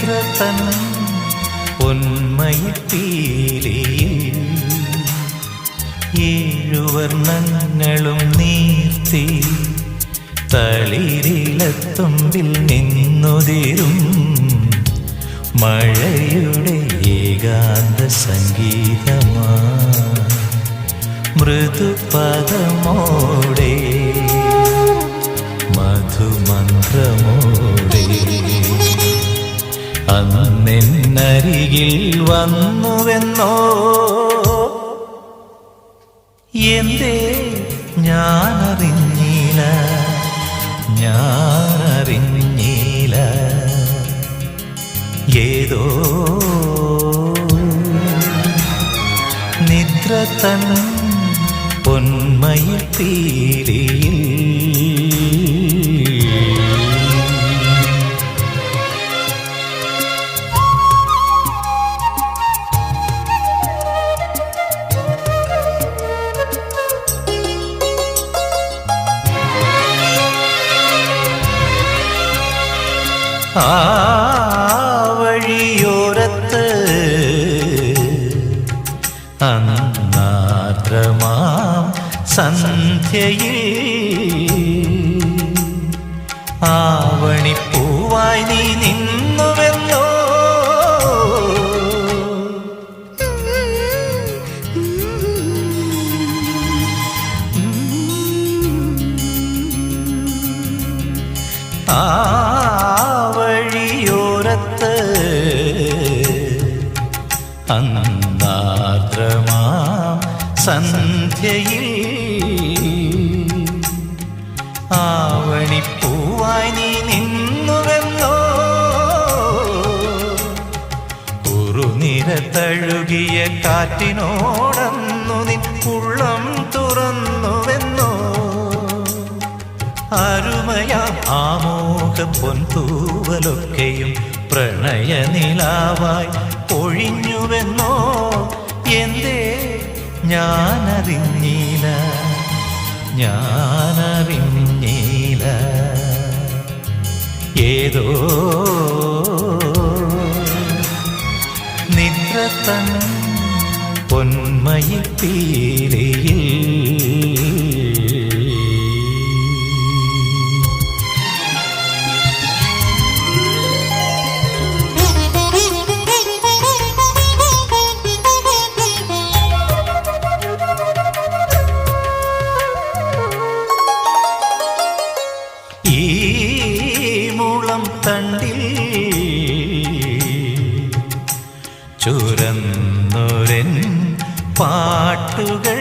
നിദ്ര തൻ പൊന്മയിപ്പീലിയിൽ ഏഴുവർണ്ണങ്ങളും നീർത്തി തളിരിലത്തുമ്പിൽ നിന്നുതിരും മഴയുടെ ഏകാന്ത സംഗീതമാ മൃദുപദമോടെ മധുമന്ത്രമോടെ അന്നെന്നരികിൽ വന്നുവെന്നോ എന്തേ ഞാനറിഞ്ഞില്ല ഏതോ നിദ്ര തൻ പൊന്മയിപ്പീലിയിൽ ആ വഴിയോരത്ത് അന്നാർദ്രമാം സന്ധ്യയിൽ ആവണിപ്പൂവായി നീ നിന്നുവെന്നോ ആ വഴിയോരത്ത് അന്നാർദ്രമാം സന്ധ്യയിൽ ആവണിപ്പൂവായി നീ നിന്നുവെന്നോ ഉറുനിര തഴുകിയ കാറ്റിനോടന്നു നിൻ ഉള്ളം തുറന്നുവെന്നോ അരുമയാം ആമോഹ പൊൻതൂവലൊക്കെയും പ്രണയനിലാവായി പൊഴിഞ്ഞുവെന്നോ എന്തേ ഞാനറിഞ്ഞില്ല ഏതോ നിദ്ര തൻ പൊന്മയിപ്പീലിയിൽ തണ്ടിൽ ചുരന്നൊരൻ പാട്ടുകൾ